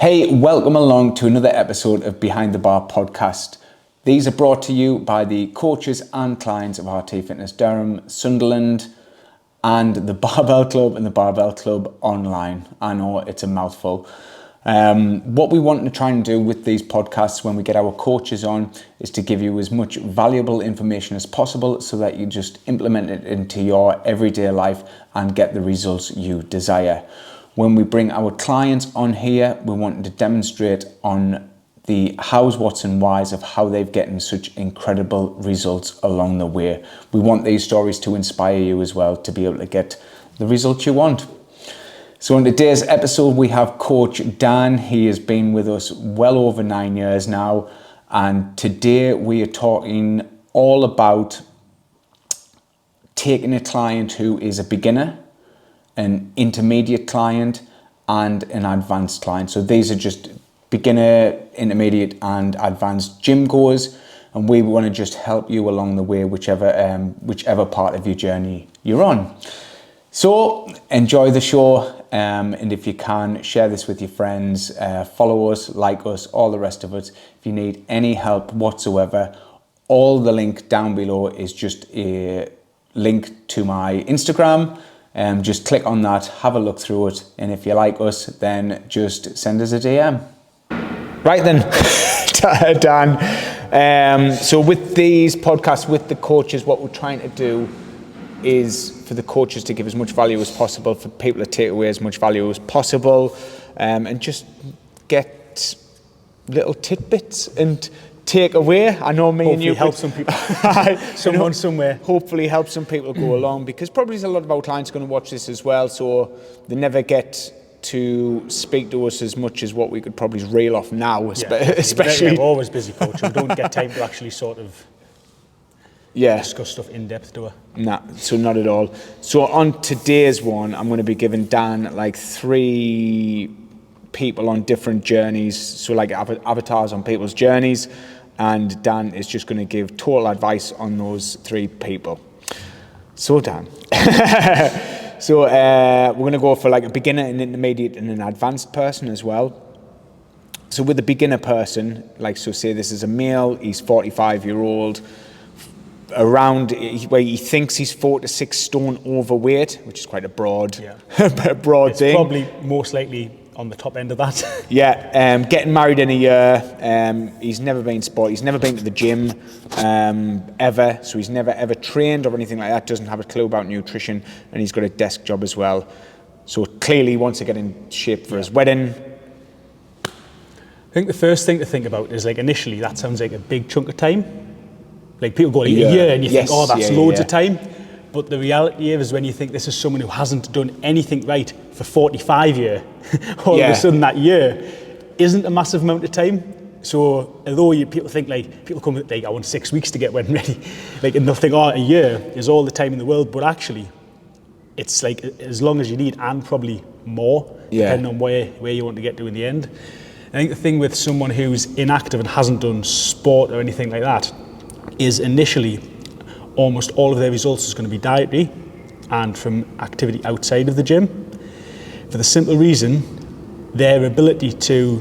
Hey, welcome along to another episode of Behind the Bar podcast. These are brought to you by the coaches and clients of RT Fitness Durham, Sunderland, and the Barbell Club and the Barbell Club online. I know it's a mouthful. What we want to try and do with these podcasts when we get our coaches on is to give you as much valuable information as possible so that you just implement it into your everyday life and get the results you desire. When we bring our clients on here, we want to demonstrate on the hows, whats and whys of how they've gotten such incredible results along the way. We want these stories to inspire you as well to be able to get the results you want. So in today's episode, we have Coach Dan. He has been with us well over 9 years now. And today we are talking all about taking a client who is a beginner, an intermediate client, and an advanced client. So these are just beginner, intermediate, and advanced gym goers, and we want to just help you along the way, whichever part of your journey you're on. So enjoy the show, and if you can, share this with your friends, follow us, like us, all the rest of it. If you need any help whatsoever, all the link down below is just a link to my Instagram. Just click on that, have a look through it, and if you like us, then just send us a DM. Right then, Dan. So with these podcasts, with the coaches, what we're trying to do is for the coaches to give as much value as possible, for people to take away as much value as possible, and just get little tidbits and take away. I know me and you help some people. Someone somewhere. Hopefully help some people go along, because probably there's a lot of our clients going to watch this as well, so they never get to speak to us as much as what we could probably reel off now, especially. We're always busy, coach. We don't get time to actually sort of discuss stuff in depth, do we? Nah, so not at all. So on today's one, I'm going to be giving Dan like 3 people on different journeys, so like avatars on people's journeys, and Dan is just going to give total advice on those 3 people. So Dan, so we're going to go for like a beginner, an intermediate, and an advanced person as well. So with the beginner person, like, so say this is a male, he's 45-year-old, around where he thinks he's 4 to 6 stone overweight, which is quite a broad, It's thing. Probably most likely on the top end of that. Getting married in a year. He's never been sport. He's never been to the gym ever. So he's never ever trained or anything like that. Doesn't have a clue about nutrition, and he's got a desk job as well. So clearly he wants to get in shape for his wedding. I think the first thing to think about is, like, initially that sounds like a big chunk of time. Like, people go like a year and you think, oh, that's loads of time. But the reality is, when you think this is someone who hasn't done anything right for 45 years, all of a sudden that year isn't a massive amount of time. So although people think, like, people come with, like, I want 6 weeks to get wedding ready, like, and they'll think, oh, a year is all the time in the world. But actually, it's like as long as you need, and probably more, depending on where you want to get to in the end. I think the thing with someone who's inactive and hasn't done sport or anything like that is initially almost all of their results is going to be dietary and from activity outside of the gym, for the simple reason their ability to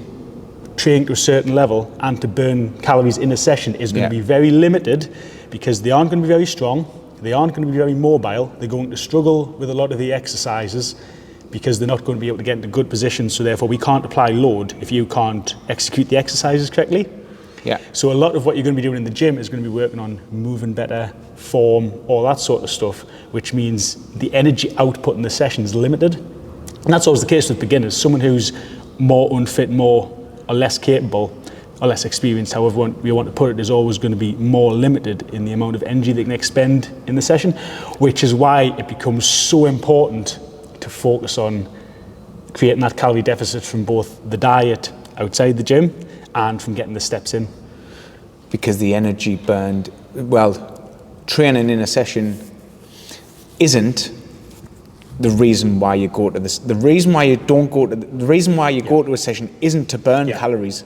train to a certain level and to burn calories in a session is going to be very limited, because they aren't going to be very strong, they aren't going to be very mobile, they're going to struggle with a lot of the exercises because they're not going to be able to get into good positions, so therefore we can't apply load if you can't execute the exercises correctly. So a lot of what you're going to be doing in the gym is going to be working on moving better, form, all that sort of stuff, which means the energy output in the session is limited. And that's always the case with beginners. Someone who's more unfit, more or less capable, or less experienced, however you want to put it, is always going to be more limited in the amount of energy they can expend in the session, which is why it becomes so important to focus on creating that calorie deficit from both the diet outside the gym and from getting the steps in. Because the energy burned, training in a session isn't the reason why you go to this. The reason why you don't go to the reason why you go to a session isn't to burn calories.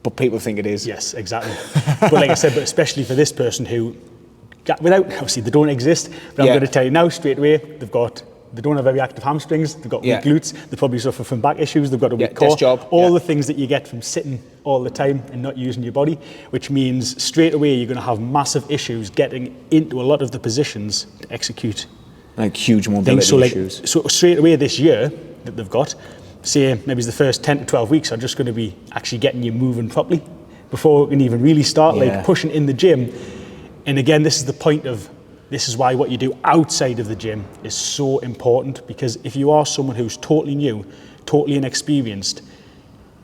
But people think it is. Yes, exactly. But like I said, but especially for this person who, without, obviously they don't exist, but I'm going to tell you now straight away, they've got they don't have very active hamstrings, they've got weak glutes, they probably suffer from back issues, they've got a weak core. Desk job. All the things that you get from sitting all the time and not using your body, which means straight away you're going to have massive issues getting into a lot of the positions to execute. Like huge mobility issues. So straight away this year that they've got, say maybe the first 10 to 12 weeks are just going to be actually getting you moving properly before we can even really start like pushing in the gym. And again, this is the point of, this is why what you do outside of the gym is so important, because if you are someone who's totally new, totally inexperienced,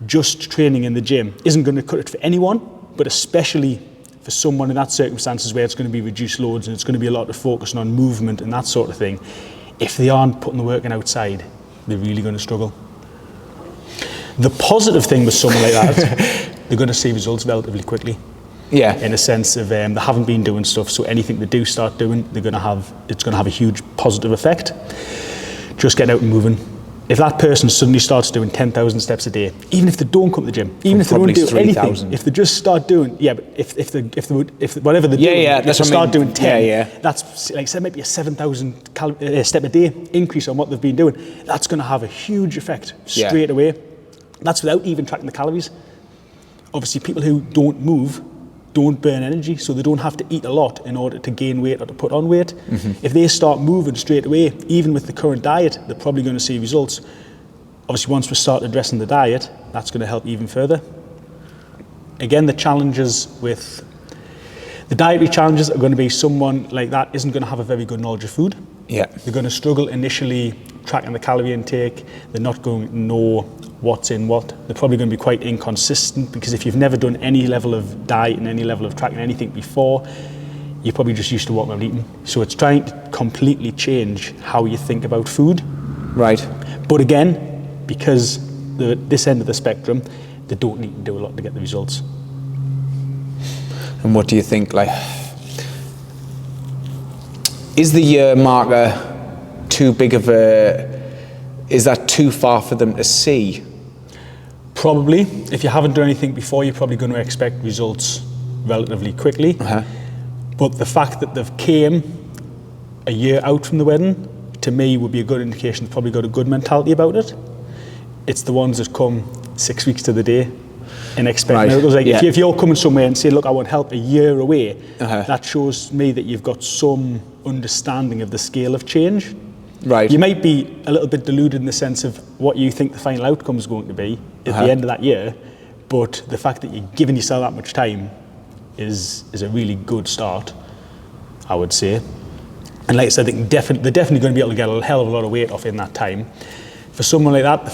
just training in the gym isn't going to cut it for anyone, but especially for someone in that circumstances where it's going to be reduced loads and it's going to be a lot of focusing on movement and that sort of thing. If they aren't putting the work in outside, they're really going to struggle. The positive thing with someone like that, they're going to see results relatively quickly. Yeah. In a sense of they haven't been doing stuff, so anything they do start doing, it's going to have a huge positive effect. Just get out and moving. If that person suddenly starts doing 10,000 steps a day, even if they don't come to the gym, even if they don't do 3, anything, if they just start doing, but if whatever they do, if they start doing 10, that's like say maybe a 7,000 step a day increase on what they've been doing. That's going to have a huge effect straight away. That's without even tracking the calories. Obviously, people who don't move don't burn energy, so they don't have to eat a lot in order to gain weight or to put on weight. If they start moving straight away, even with the current diet, they're probably going to see results. Obviously, once we start addressing the diet, that's going to help even further. Again, the challenges with the dietary challenges are going to be someone like that isn't going to have a very good knowledge of food. They're going to struggle initially tracking the calorie intake. They're not going to know what's in what. They're probably going to be quite inconsistent, because if you've never done any level of diet and any level of tracking anything before, you're probably just used to what we're eating. So it's trying to completely change how you think about food. Right. But again, because this end of the spectrum, they don't need to do a lot to get the results. And what do you think, like, is the year marker too big of is that too far for them to see? Probably. If you haven't done anything before, you're probably going to expect results relatively quickly. But the fact that they've came a year out from the wedding, to me, would be a good indication they've probably got a good mentality about it. It's the ones that come 6 weeks to the day and expect miracles. Like if you're coming somewhere and say, look, I want help a year away, that shows me that you've got some understanding of the scale of change. You might be a little bit deluded in the sense of what you think the final outcome is going to be at the end of that year, but the fact that you're giving yourself that much time is a really good start, I would say. And like I said, they're definitely going to be able to get a hell of a lot of weight off in that time. For someone like that,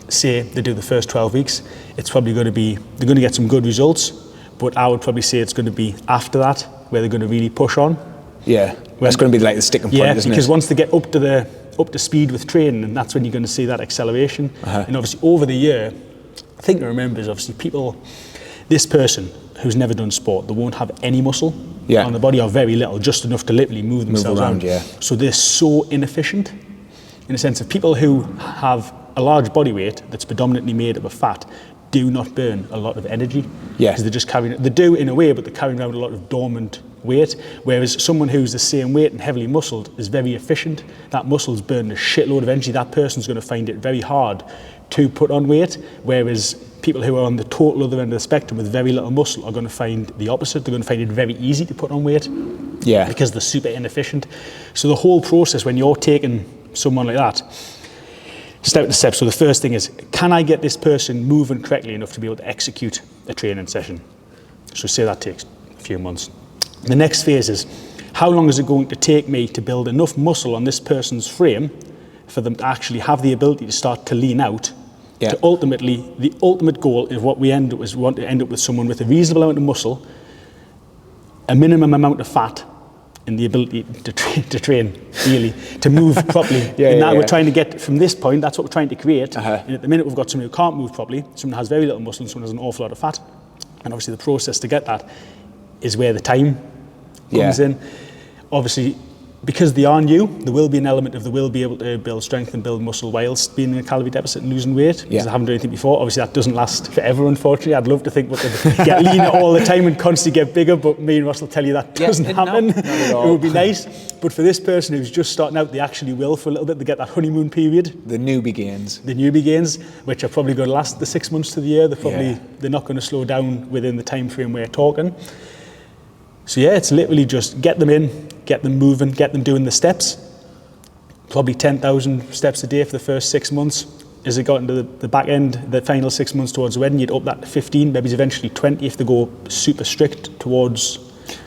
say they do the first 12 weeks, it's probably going to be, they're going to get some good results, but I would probably say it's going to be after that where they're going to really push on. That's going to be like the sticking point, isn't it? Because once they get up to speed with training, and that's when you're going to see that acceleration. And obviously over the year, the thing to remember is obviously this person who's never done sport, they won't have any muscle on the body, or very little, just enough to literally move themselves around. So they're so inefficient in a sense of people who have a large body weight that's predominantly made up of fat do not burn a lot of energy. Because they're just carrying, they do in a way, but they're carrying around a lot of dormant weight, whereas someone who's the same weight and heavily muscled is very efficient. That muscle's burning a shitload of energy. That person's going to find it very hard to put on weight, whereas people who are on the total other end of the spectrum with very little muscle are going to find the opposite. They're going to find it very easy to put on weight because they're super inefficient. So the whole process when you're taking someone like that, step to step. So the first thing is, can I get this person moving correctly enough to be able to execute a training session? So say that takes a few months. The next phase is, how long is it going to take me to build enough muscle on this person's frame for them to actually have the ability to start to lean out? To ultimately, the ultimate goal is what we end up is we want to end up with someone with a reasonable amount of muscle, a minimum amount of fat, and the ability to train, really, to move properly. And now we're trying to get from this point, that's what we're trying to create. And at the minute we've got someone who can't move properly, someone who has very little muscle, and someone who has an awful lot of fat. And obviously the process to get that is where the time comes in. Obviously, because they are new, there will be an element of they will be able to build strength and build muscle whilst being in a calorie deficit and losing weight, because I haven't done anything before. Obviously, that doesn't last forever, unfortunately. I'd love to think we could get leaner all the time and constantly get bigger, but me and Ross will tell you that doesn't happen. Not at all. It would be nice. But for this person who's just starting out, they actually will for a little bit. They get that honeymoon period. The newbie gains. The newbie gains, which are probably going to last the 6 months to the year. They're not going to slow down within the time frame we're talking. So yeah, it's literally just get them in, get them moving, get them doing the steps. Probably 10,000 steps a day for the first 6 months. As it got into the back end, the final 6 months towards the wedding, you'd up that to 15, maybe eventually 20 if they go super strict towards.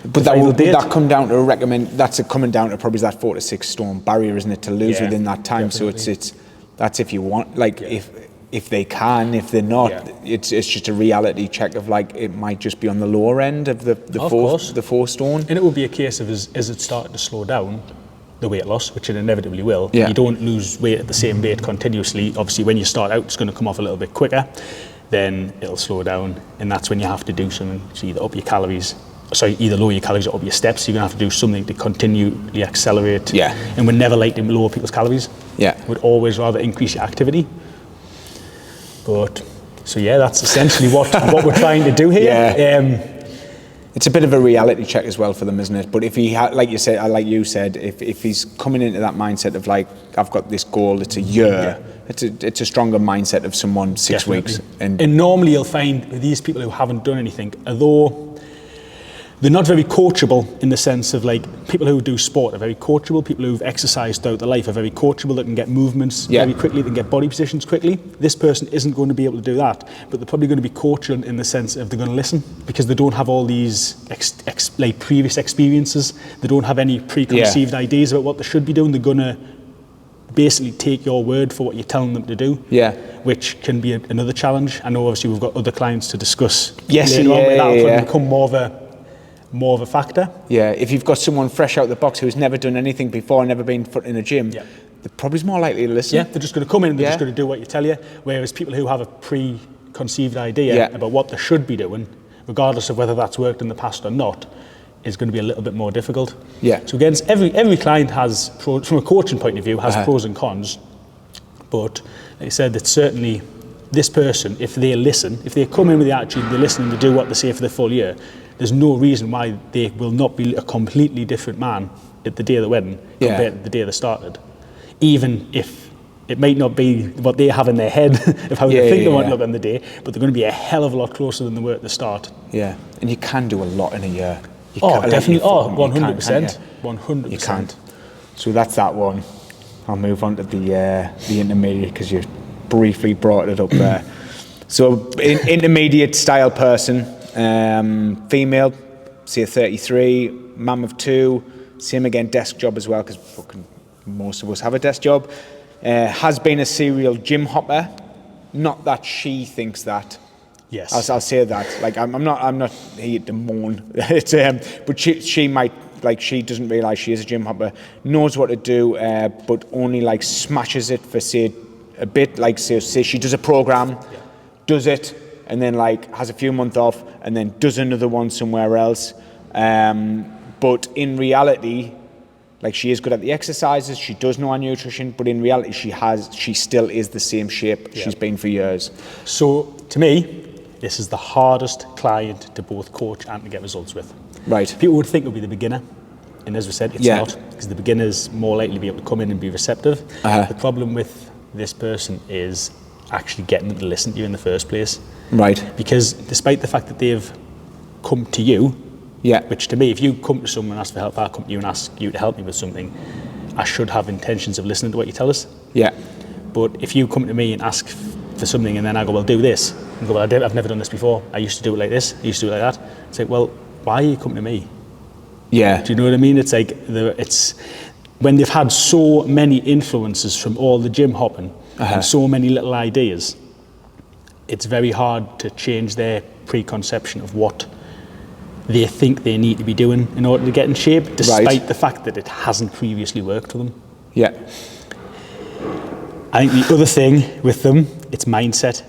But would that come down to that's coming down to probably that 4 to 6 stone barrier, isn't it, to lose within that time? Definitely. So that's if you want, if they can, if they're not, it's just a reality check of it might just be on the lower end of the 4 stone. And it would be a case of as it started to slow down, the weight loss, which it inevitably will. You don't lose weight at the same rate continuously. Obviously, when you start out, it's going to come off a little bit quicker. Then it'll slow down, and that's when you have to do something. So either lower your calories or up your steps. You're going to have to do something to continually accelerate. And we're never like to lower people's calories. We'd always rather increase your activity. But so that's essentially what we're trying to do here. It's a bit of a reality check as well for them, isn't it? But if he like you said, if he's coming into that mindset of I've got this goal, it's a year. It's a stronger mindset of someone 6 weeks. And normally you'll find with these people who haven't done anything, although they're not very coachable in the sense of people who do sport are very coachable. People who've exercised throughout their life are very coachable. They can get movements very quickly. They can get body positions quickly. This person isn't going to be able to do that, but they're probably going to be coachable in the sense of they're going to listen because they don't have all these previous experiences. They don't have any preconceived ideas about what they should be doing. They're going to basically take your word for what you're telling them to do, which can be another challenge. I know obviously we've got other clients to discuss later on, but that'll become more of a factor. If you've got someone fresh out the box who's never done anything before, never been foot in a gym, they're probably more likely to listen. They're just going to come in and they're just going to do what you tell you. Whereas people who have a preconceived idea about what they should be doing, regardless of whether that's worked in the past or not, is going to be a little bit more difficult. So again, every client has, from a coaching point of view, has pros and cons. But like I said, it's certainly this person, if they listen, if they come in with the attitude, they listen and they do what they say for the full year, there's no reason why they will not be a completely different man at the day of the wedding compared to the day they started. Even if it might not be what they have in their head of how they think they want to look on the day, but they're going to be a hell of a lot closer than they were at the start. And you can do a lot in a year. Definitely. 100%. 100%. You can't. So that's that one. I'll move on to the intermediate because you briefly brought it up there. So intermediate style person, female, say 33, mum of 2, same again, desk job as well because most of us have a desk job. Has been a serial gym hopper. Not that she thinks that. Yes, I'll say that. I'm not here to moan. But she might she doesn't realise she is a gym hopper. Knows what to do, but only smashes it for say a bit. Say she does a program, does it, and then has a few months off, and then does another one somewhere else. But in reality, she is good at the exercises. She does know her nutrition, but in reality, she still is the same shape she's been for years. So to me, this is the hardest client to both coach and to get results with. Right. People would think it would be the beginner, and as we said, it's not, because the beginner is more likely to be able to come in and be receptive. The problem with this person is actually getting them to listen to you in the first place. Right. Because despite the fact that they've come to you, which to me, if you come to someone and ask for help, I come to you and ask you to help me with something, I should have intentions of listening to what you tell us. But if you come to me and ask for something and then I go, well, do this, and go, well, I've never done this before, I used to do it like this, I used to do it like that, it's well, why are you coming to me? Do you know what I mean? It's it's when they've had so many influences from all the gym hopping and so many little ideas, it's very hard to change their preconception of what they think they need to be doing in order to get in shape, despite the fact that it hasn't previously worked for them. I think the other thing with them, it's mindset.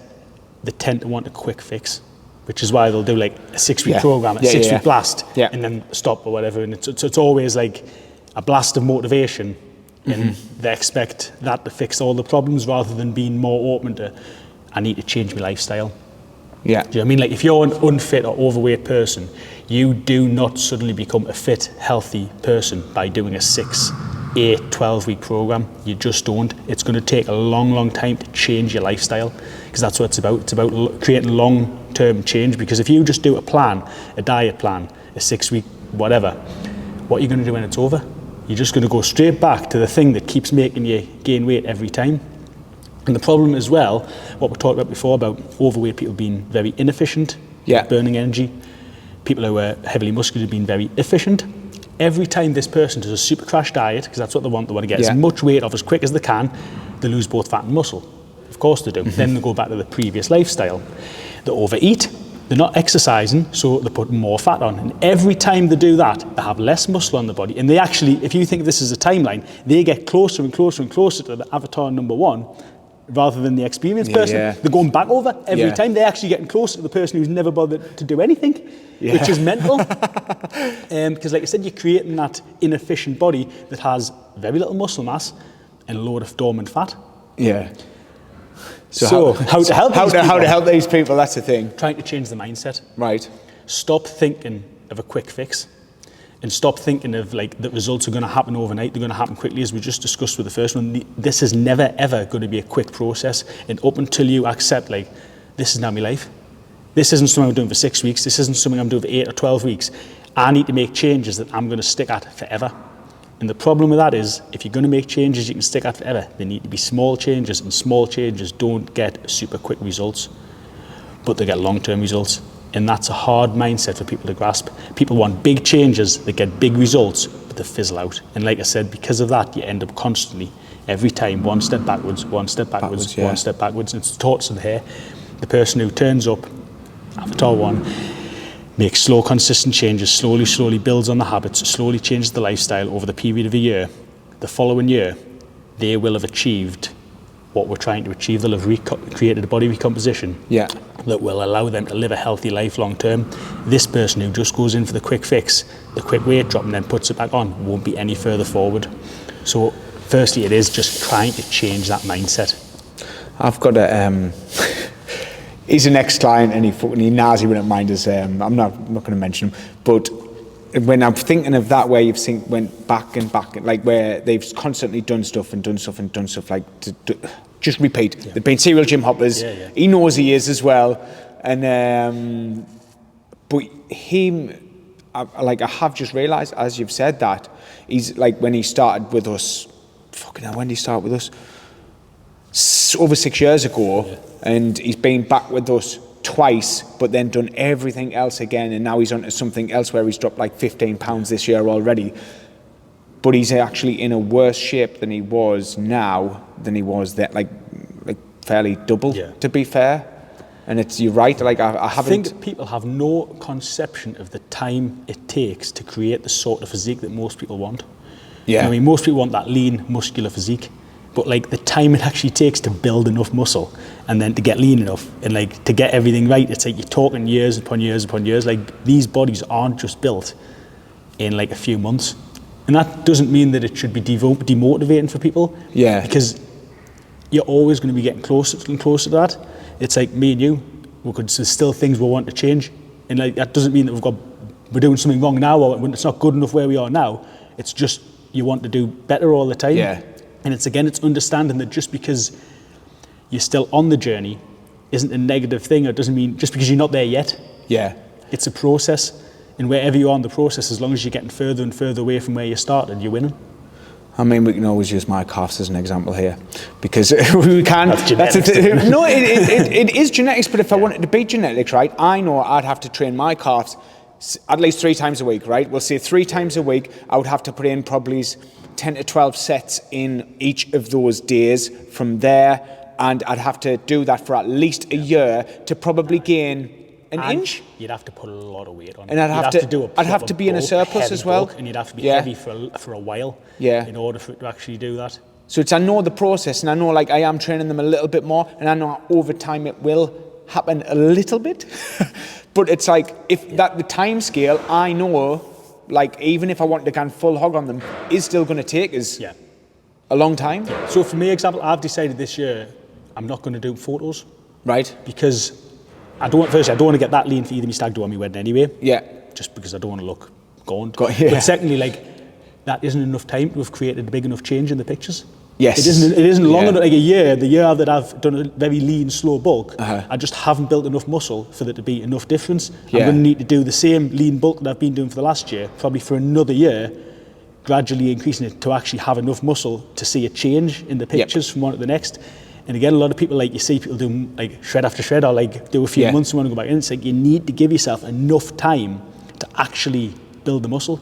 They tend to want a quick fix, which is why they'll do a 6-week program, a 6-week blast, and then stop or whatever. And it's always a blast of motivation and they expect that to fix all the problems rather than being more open to, I need to change my lifestyle. Yeah. Do you know what I mean? Like if you're an unfit or overweight person, you do not suddenly become a fit, healthy person by doing a 6, 8, 12 week program. You just don't. It's going to take a long time to change your lifestyle, because that's what it's about. It's about creating long-term change, because if you just do a plan, a diet plan, a 6 week whatever, what are you going to do when it's over? You're just going to go straight back to the thing that keeps making you gain weight every time. And the problem as well, what we talked about before about overweight people being very inefficient, burning energy, people who are heavily muscular being very efficient. Every time this person does a super crash diet, because that's what they want to get as much weight off as quick as they can, they lose both fat and muscle. Of course they do. Then they go back to the previous lifestyle. They overeat, they're not exercising, so they put more fat on. And every time they do that, they have less muscle on the body. And they actually, if you think of this as a timeline, they get closer and closer and closer to the avatar number 1, rather than the experienced person. They're going back over every time. They're actually getting closer to the person who's never bothered to do anything, which is mental. Because like I said, you're creating that inefficient body that has very little muscle mass and a load of dormant fat. Yeah. So how to help these people, that's the thing. Trying to change the mindset. Right. Stop thinking of a quick fix. And stop thinking of like the results are going to happen overnight. They're going to happen quickly, as we just discussed with the first one. This is never ever going to be a quick process. And up until you accept, like, this is now my life. This isn't something I'm doing for 6 weeks. This isn't something I'm doing for 8 or 12 weeks. I need to make changes that I'm going to stick at forever. And the problem with that is, if you're going to make changes you can stick at forever, they need to be small changes, and small changes don't get super quick results, but they get long-term results. And that's a hard mindset for people to grasp. People want big changes that get big results, but they fizzle out. And like I said, because of that, you end up constantly, every time, one step backwards, one step backwards, one step backwards. And it's the tortoise and the hare. The person who turns up, avatar 1, makes slow, consistent changes, slowly builds on the habits, slowly changes the lifestyle over the period of a year. The following year, they will have achieved what we're trying to achieve. They'll have created a body recomposition that will allow them to live a healthy life long term. This person who just goes in for the quick fix, the quick weight drop, and then puts it back on, won't be any further forward. So firstly, it is just trying to change that mindset. I've got a he's an ex-client, and he knows he wouldn't mind us. I'm not going to mention him, but when I'm thinking of that, where you've went back and back, like where they've constantly done stuff, like just repeat. They've been serial gym hoppers. He knows he is as well, and but I have just realised, as you've said, that he's like, when he started with us, fucking hell, when did he start with us? Over 6 years ago, and he's been back with us twice, but then done everything else again, and now he's on to something else where he's dropped like 15 pounds this year already. But he's actually in a worse shape than he was now, than he was then, like fairly double, to be fair. And you're right, like I think people have no conception of the time it takes to create the sort of physique that most people want. I mean, most people want that lean, muscular physique, but like the time it actually takes to build enough muscle and then to get lean enough and like to get everything right, it's like you're talking years upon years upon years. Like, these bodies aren't just built in like a few months. And that doesn't mean that it should be demotivating for people. Because you're always going to be getting closer and closer to that. It's like me and you, there's still things we want to change. And like, that doesn't mean that we're doing something wrong now, or it's not good enough where we are now. It's just you want to do better all the time. And it's understanding that just because you're still on the journey isn't a negative thing, or it doesn't mean just because you're not there yet. It's a process, and wherever you are in the process, as long as you're getting further and further away from where you started, you're winning. I mean, we can always use my calves as an example here, because we can. That's genetics. No, it is genetics, but if I wanted to beat genetics, right, I know I'd have to train my calves at least 3 times a week, right? We'll say 3 times a week. I would have to put in probably 10 to 12 sets in each of those days from there, and I'd have to do that for at least a year to probably gain an inch. You'd have to put a lot of weight on, and I'd have to be in a surplus as well, and you'd have to be heavy for a while, in order for it to actually do that. So I know the process, and I know like I am training them a little bit more, and I know over time it will happen a little bit, but it's like the time scale, I know. like, even if I wanted to go full hog on them, is still going to take us a long time. So for me, example, I've decided this year I'm not going to do photos. Right. Because I don't want to get that lean for either my stag do or my wedding anyway. Yeah. Just because I don't want to look gaunt. But secondly, like, that isn't enough time to have created a big enough change in the pictures. Yes. It isn't long enough, like a year, the year that I've done a very lean, slow bulk, I just haven't built enough muscle for there to be enough difference. I'm going to need to do the same lean bulk that I've been doing for the last year, probably for another year, gradually increasing it to actually have enough muscle to see a change in the pictures from one to the next. And again, a lot of people, like, you see people do like shred after shred, or like do a few months and want to go back in. It's like, you need to give yourself enough time to actually build the muscle,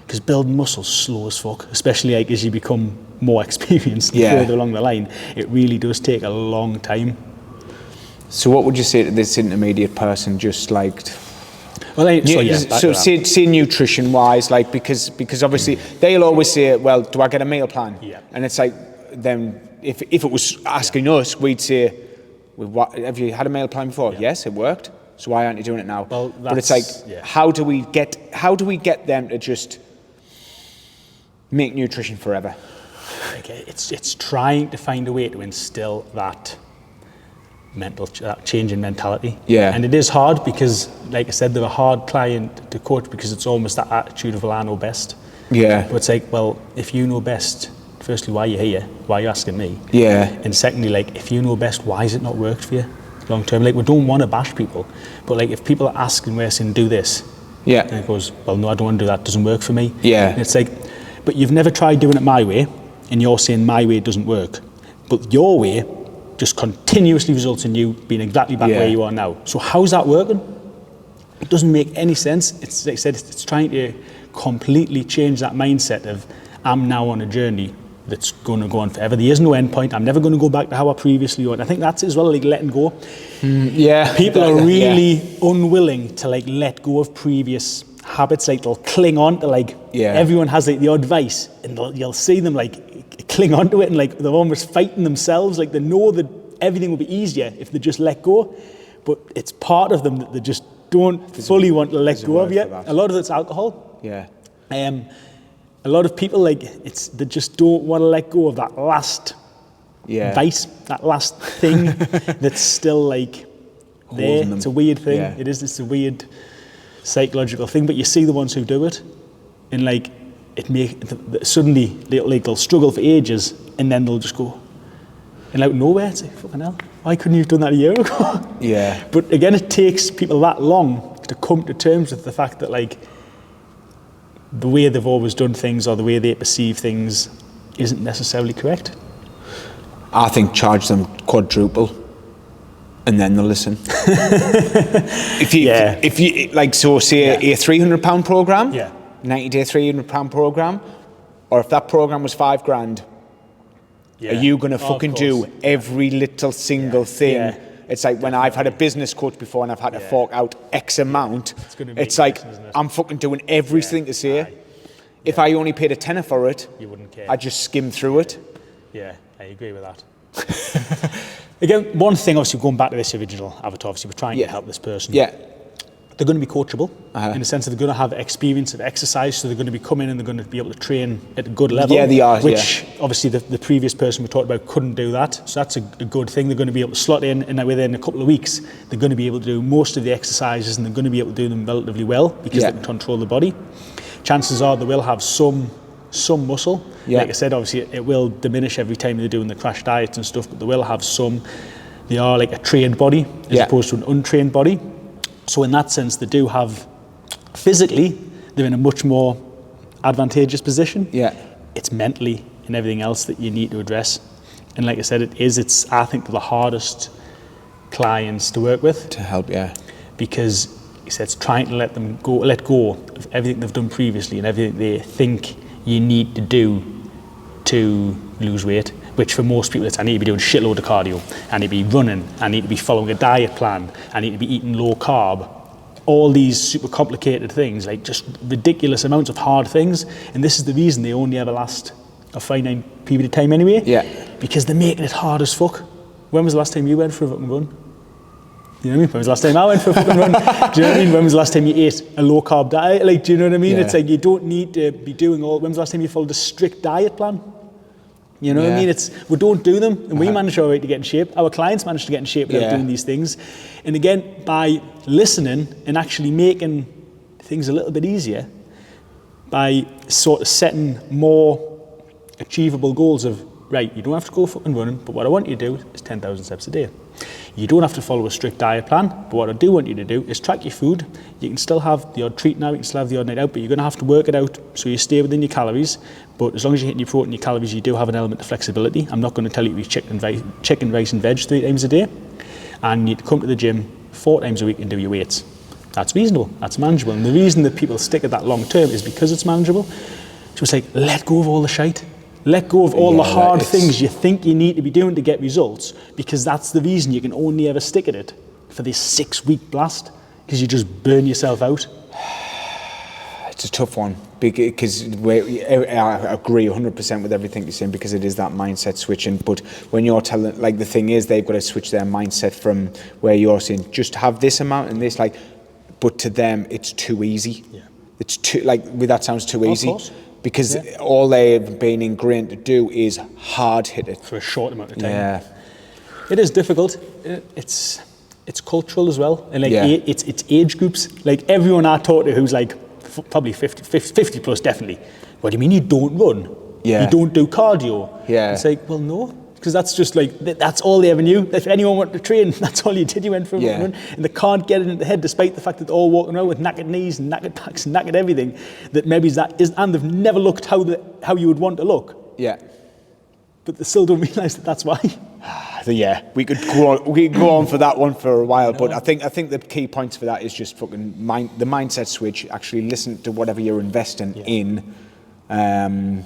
because building muscle is slow as fuck, especially like as you become more experienced further along the line. It really does take a long time. So what would you say to this intermediate person, just like, well, say nutrition wise, like, because obviously they'll always say, well, do I get a meal plan? And it's like, then if it was asking us, we'd say, have you had a meal plan before? Yes, it worked. So why aren't you doing it now? Well, but it's like, how do we get them to just make nutrition forever? Okay, it's trying to find a way to instill that change in mentality. And it is hard because, like I said, they're a hard client to coach because it's almost that attitude of, well, I know best. But it's like, well, if you know best, firstly, why are you here? Why are you asking me? And secondly, like, if you know best, why has it not worked for you long term? Like, we don't want to bash people, but like, if people are asking, we're saying, do this. And it goes, well, no, I don't want to do that. It doesn't work for me. And it's like, but you've never tried doing it my way, and you're saying my way doesn't work. But your way just continuously results in you being exactly back where you are now. So how's that working? It doesn't make any sense. It's like I said, it's trying to completely change that mindset of, I'm now on a journey that's going to go on forever. There is no end point. I'm never going to go back to how I previously was. I think that's as well, like, letting go. People are really unwilling to, like, let go of previous habits. Like, they'll cling on to, like, everyone has, like, the odd vice, and you'll see them, like, cling on to it, and, like, they're almost fighting themselves. Like, they know that everything will be easier if they just let go, but it's part of them that they just don't fully want to let go of yet. A lot of it's alcohol. A lot of people, like, they just don't want to let go of that last vice, that last thing that's still, like, there. It's a weird thing. It's a weird psychological thing, but you see the ones who do it, and, like, suddenly they'll struggle for ages, and then they'll just go, and out of nowhere, it's like, fucking hell, why couldn't you have done that a year ago? But again, it takes people that long to come to terms with the fact that, like, the way they've always done things or the way they perceive things isn't necessarily correct. I think charge them quadruple, and then they'll listen. if you like, so say a £300 program, 90-day £300 program, or if that program was $5,000, are you going to fucking do every little single thing? It's like when I've had a business coach before and I've had to fork out X amount. It's like, I'm fucking doing everything to say. If I only paid a tenner for it, you wouldn't care. I'd just skim through it. Yeah, I agree with that. Again, one thing, obviously, going back to this original avatar, obviously, we're trying to help this person. They're going to be coachable in the sense that they're going to have experience of exercise, so they're going to be coming and they're going to be able to train at a good level. They are. Which obviously the previous person we talked about couldn't do that, so that's a good thing. They're going to be able to slot in, and within a couple of weeks, they're going to be able to do most of the exercises, and they're going to be able to do them relatively well because they can control the body. Chances are they will have some muscle. Like I said, obviously it will diminish every time they're doing the crash diets and stuff, but they will have some. They are like a trained body as opposed to an untrained body. So in that sense, they do have, physically, they're in a much more advantageous position. It's mentally and everything else that you need to address. And like I said, it's I think, the hardest clients to work with. To help, Because he said it's trying to let go of everything they've done previously and everything they think you need to do to lose weight. Which for most people, it's, I need to be doing a shitload of cardio, I need to be running, I need to be following a diet plan, I need to be eating low carb, all these super complicated things, like just ridiculous amounts of hard things. And this is the reason they only ever last a finite period of time anyway. Because they're making it hard as fuck. When was the last time you went for a fucking run? You know what I mean? When was the last time I went for a fucking run? Do you know what I mean? When was the last time you ate a low carb diet? Like, do you know what I mean? It's like you don't need to be doing all. When was the last time you followed a strict diet plan? You know what I mean? We don't do them, and we manage already to get in shape. Our clients manage to get in shape without doing these things. And again, by listening and actually making things a little bit easier, by sort of setting more achievable goals of, right, you don't have to go fucking running, but what I want you to do is 10,000 steps a day. You don't have to follow a strict diet plan, but what I do want you to do is track your food. You can still have the odd treat now, you can still have the odd night out, but you're going to have to work it out so you stay within your calories. But as long as you're hitting your protein, your calories, you do have an element of flexibility. I'm not going to tell you to eat chicken, rice and veg 3 times a day. And you come to the gym 4 times a week and do your weights. That's reasonable, that's manageable. And the reason that people stick at that long term is because it's manageable. So it's like, let go of all the shite. Let go of all the hard things you think you need to be doing to get results, because that's the reason you can only ever stick at it for this 6-week blast, because you just burn yourself out. It's a tough one, because I agree 100% with everything you're saying, because it is that mindset switching. But when you're telling, like, the thing is, they've got to switch their mindset from where you're saying, just have this amount and this, like, but to them, it's too easy. Yeah. It's too, like, that sounds too easy. Of course. Because all they've been ingrained to do is hard hit it. For a short amount of time. Yeah. It is difficult. It's cultural as well. And like it's age groups. Like everyone I talk to who's like probably 50 plus definitely. What do you mean you don't run? Yeah. You don't do cardio? Yeah. It's like, well, no. Because that's just like, that's all they ever knew. If anyone wanted to train, that's all you did. You went for a run. And they can't get it in the head, despite the fact that they're all walking around with knackered knees and knackered backs and knackered everything, that maybe that is, and they've never looked how you would want to look. Yeah. But they still don't realise that that's why. Yeah, we could go on for that one for a while, but I think the key points for that is just fucking the mindset switch. Actually listen to whatever you're investing in, and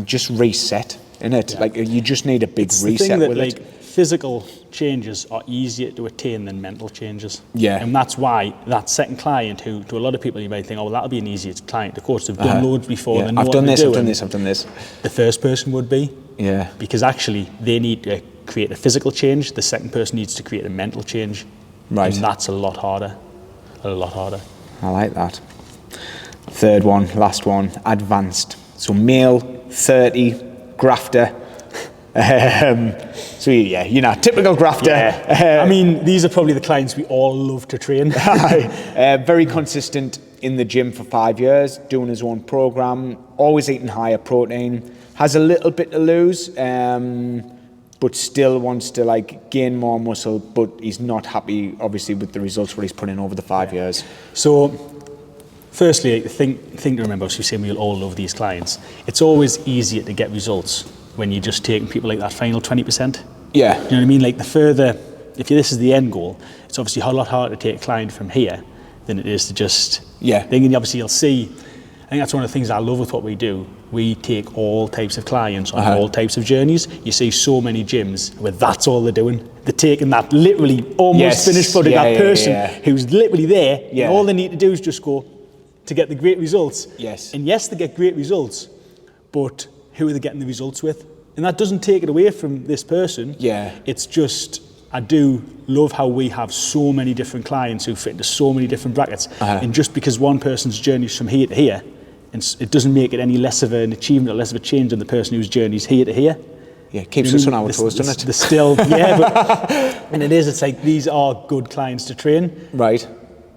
just reset. Like you just need a big reset with it. Like physical changes are easier to attain than mental changes. Yeah. And that's why that second client, who to a lot of people you might think, oh well, that'll be an easier client. Of course, they've done loads before. Yeah. I've done this. The first person would be. Yeah. Because actually they need to create a physical change. The second person needs to create a mental change. Right. And that's a lot harder. A lot harder. I like that. Third one, last one, advanced. So male, 30. Grafter. So yeah, typical grafter. Yeah. I mean, these are probably the clients we all love to train. Very consistent in the gym for 5 years, doing his own program, always eating higher protein, has a little bit to lose, but still wants to like gain more muscle, but he's not happy obviously with the results what he's putting over the 5 years. So firstly, the thing to remember, as you say, we'll all love these clients. It's always easier to get results when you're just taking people like that final 20%. Yeah. You know what I mean? Like the further, if this is the end goal, it's obviously a lot harder to take a client from here than it is to just... Yeah. Then obviously you'll see, I think that's one of the things I love with what we do. We take all types of clients on all types of journeys. You see so many gyms where that's all they're doing. They're taking that literally almost finished product, that person who's literally there, and all they need to do is just go to get the great results. Yes. And yes, they get great results, but who are they getting the results with? And that doesn't take it away from this person. Yeah. It's just, I do love how we have so many different clients who fit into so many different brackets. And just because one person's journey is from here to here, and it doesn't make it any less of an achievement or less of a change than the person whose journey is here to here. Yeah, keeps us on our toes, doesn't it? The still, but, and it is, it's like, these are good clients to train. Right.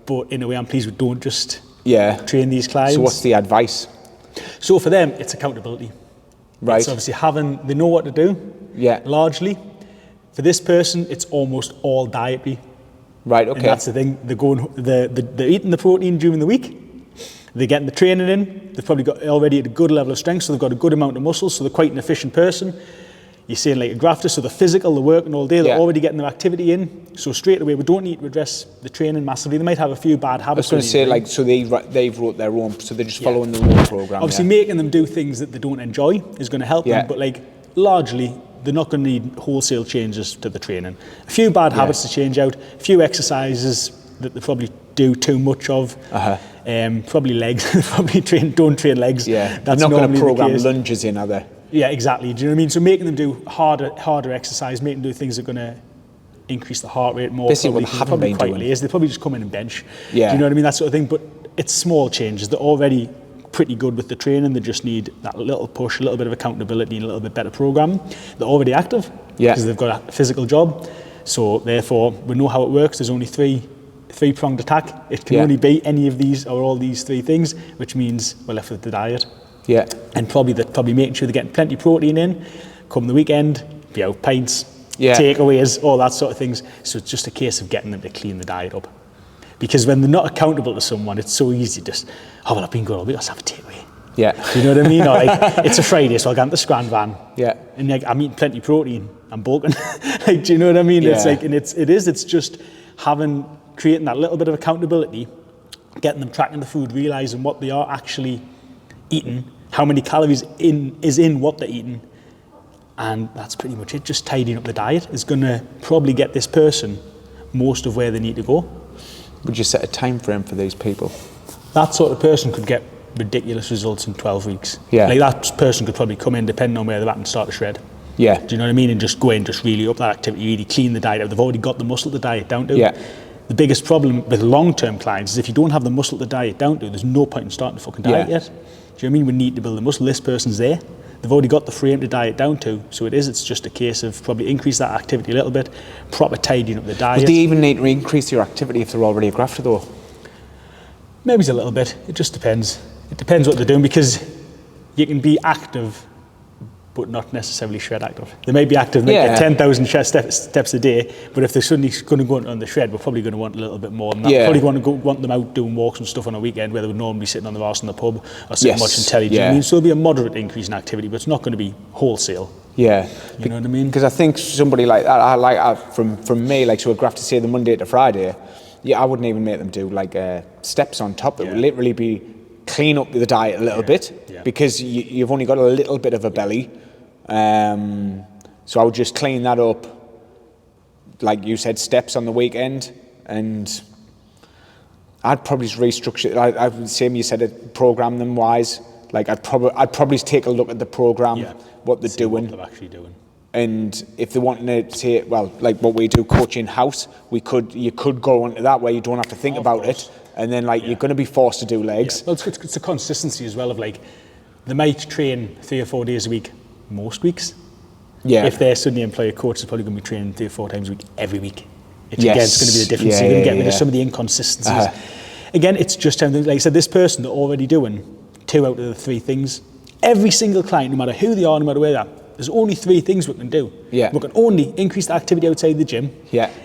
But in a way, I'm pleased we don't just train these clients. So what's the advice? So for them, it's accountability. Right. It's obviously they know what to do. Yeah. Largely. For this person, it's almost all dietary. Right, okay. And that's the thing. They're eating the protein during the week. They're getting the training in. They've probably got already at a good level of strength, so they've got a good amount of muscle, so they're quite an efficient person. You're saying like a grafter, so they're physical, they're working all day, they're already getting their activity in. So straight away, we don't need to address the training massively. They might have a few bad habits. I was going to say, like, so they've wrote their own, so they're just following their own program. Obviously, making them do things that they don't enjoy is going to help them, but like largely, they're not going to need wholesale changes to the training. A few bad habits to change out, a few exercises that they probably do too much of. Probably legs. Probably don't train legs. Yeah, that's not going to program lunges in, are they? Yeah, exactly. Do you know what I mean? So making them do harder exercise, making them do things that are going to increase the heart rate more. Basically, what they haven't been doing. Lazy. They probably just come in and bench. Yeah. Do you know what I mean? That sort of thing. But it's small changes. They're already pretty good with the training. They just need that little push, a little bit of accountability, and a little bit better programming. They're already active because they've got a physical job. So therefore, we know how it works. There's only three-pronged attack. It can only be any of these or all these three things, which means we're left with the diet. Yeah. And probably making sure they're getting plenty of protein in. Come the weekend, be out pints, takeaways, all that sort of things. So it's just a case of getting them to clean the diet up. Because when they're not accountable to someone, it's so easy to just, oh, well, I've been good all week, let's have a takeaway. Yeah. Do you know what I mean? Or like, it's a Friday, so I'll go into the Scran van. Yeah. And like, I'm eating plenty of protein. I'm bulking. Like, do you know what I mean? Yeah. It's like, and it's just creating that little bit of accountability, getting them tracking the food, realizing what they are actually eating, how many calories is in what they're eating. And that's pretty much it. Just tidying up the diet is going to probably get this person most of where they need to go. Would you set a time frame for these people? That sort of person could get ridiculous results in 12 weeks. Yeah. Like that person could probably come in, depending on where they're at, and start to shred. Yeah. Do you know what I mean? And just go in, just really up that activity, really clean the diet out. They've already got the muscle to diet down to. Yeah. The biggest problem with long-term clients is if you don't have the muscle to diet down to, there's no point in starting the fucking diet yet. Do you know what I mean? We need to build the muscle. This person's there. They've already got the frame to diet down to, so it's just a case of probably increase that activity a little bit, proper tidying up the diet. Would they even need to increase your activity if they're already a grafter though? Maybe it's a little bit. It just depends. It depends what they're doing, because you can be active but not necessarily shred active. They may be active, make 10,000 steps a day, but if they're suddenly going to go on the shred, we're probably going to want a little bit more than that. Probably want them out doing walks and stuff on a weekend where they would normally be sitting on the arse in the pub or sitting watching telly. Do you know what I mean? So there'll be a moderate increase in activity, but it's not going to be wholesale. Yeah. You know what I mean? Because I think somebody like that, from me, like, so a grafter, say the Monday to Friday, I wouldn't even make them do like steps on top. It would literally be clean up the diet a little bit, because you've only got a little bit of a belly. So I would just clean that up, like you said, steps on the weekend, and I'd probably just restructure. I would same you said it, program them wise. Like I'd probably take a look at the program, what they're doing, what they're actually doing. And if they want to say, well, like what we do, coach in house, you could go into that where you don't have to think about it, and then you're going to be forced to do legs. Well, it's a consistency as well of like they might train 3 or 4 days a week most weeks. Yeah. If they're suddenly employ a coach, they're probably going to be training 3 or 4 times a week every week. Again, it's going to be the difference. You're going to get rid of some of the inconsistencies. Again, it's just like I said, this person, they're already doing 2 out of the 3 things. Every single client, no matter who they are, no matter where they are, there's only 3 things we can do. Yeah. We can only increase the activity outside the gym,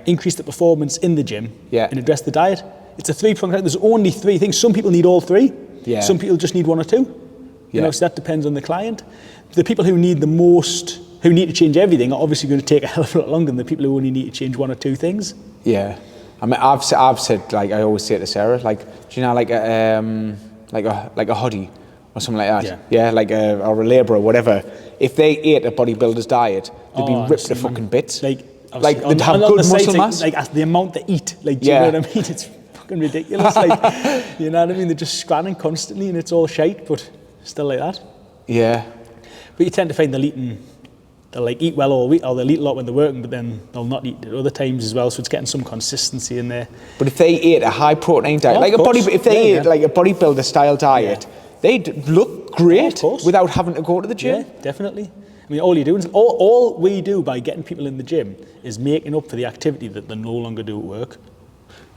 increase the performance in the gym, and address the diet. It's a 3-pronged attack. There's only 3 things. Some people need all 3. Yeah. Some people just need 1 or 2. You know, so that depends on the client. The people who need the most, who need to change everything, are obviously going to take a hell of a lot longer than the people who only need to change 1 or 2 things. Yeah. I mean, I've said, like I always say to Sarah, like, do you know, like a hoodie or something like that? Yeah, like or a labourer or whatever. If they ate a bodybuilder's diet, they'd be ripped to fucking bits. Like they'd have good muscle mass. Like the amount they eat. Like, do you know what I mean? It's fucking ridiculous. Like, you know what I mean? They're just scanning constantly, and it's all shite, but still like that. Yeah. But you tend to find they'll like eat well all week, or they'll eat a lot when they're working, but then they'll not eat at other times as well. So it's getting some consistency in there. But if they ate a high protein diet, if they ate like a bodybuilder style diet, they'd look great without having to go to the gym. Yeah, definitely. I mean, all you're doing is all we do by getting people in the gym is making up for the activity that they no longer do at work.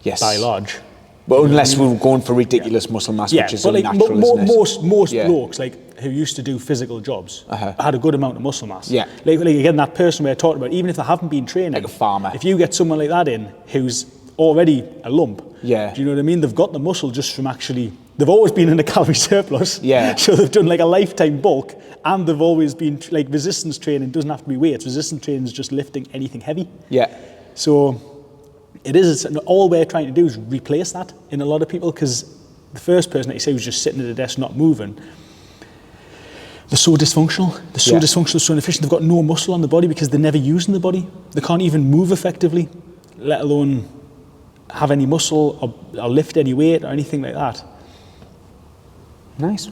Yes. By large. But unless we were going for ridiculous muscle mass, which is unnatural, most blokes who used to do physical jobs had a good amount of muscle mass. Yeah. Like again, that person we're talking about, even if they haven't been training, like a farmer. If you get someone like that in who's already a lump, do you know what I mean? They've got the muscle just from actually. They've always been in a calorie surplus. Yeah. So they've done like a lifetime bulk, and they've always been like resistance training doesn't have to be weights. Resistance training is just lifting anything heavy. Yeah. So. All we're trying to do is replace that in a lot of people, because the first person that you say was just sitting at a desk not moving, they're so dysfunctional. They're so dysfunctional, so inefficient. They've got no muscle on the body because they're never using the body. They can't even move effectively, let alone have any muscle or lift any weight or anything like that. Nice.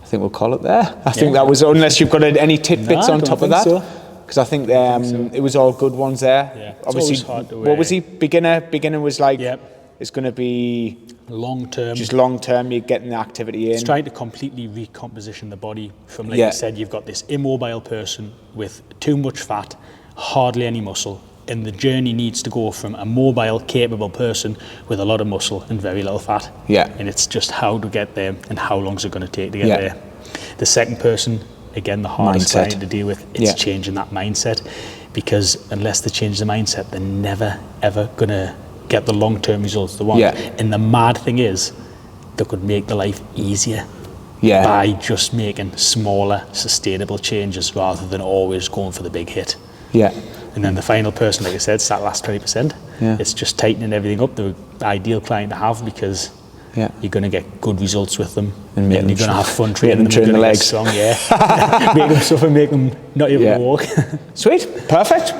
I think we'll call it there. I think that was, unless you've got any tidbits on top of that. So. Because I think it was all good ones there. Yeah, obviously. It's always hard to, what was he? Beginner was like. Yep. It's going to be long term. Just long term, you're getting the activity in. It's trying to completely recomposition the body from, like you said, you've got this immobile person with too much fat, hardly any muscle, and the journey needs to go from a mobile, capable person with a lot of muscle and very little fat. Yeah. And it's just how to get there and how long is it going to take to get there. The second person, again, the hardest client to deal with, it's changing that mindset, because unless they change the mindset, they're never, ever going to get the long-term results they want. And the mad thing is, they could make their life easier by just making smaller, sustainable changes rather than always going for the big hit. And then the final person, like I said, it's that last 20%. It's just tightening everything up, the ideal client to have, because you're going to get good results with them, and you're going to have fun training them, train the legs. Strong, make them suffer, make them not able to walk. Sweet, perfect.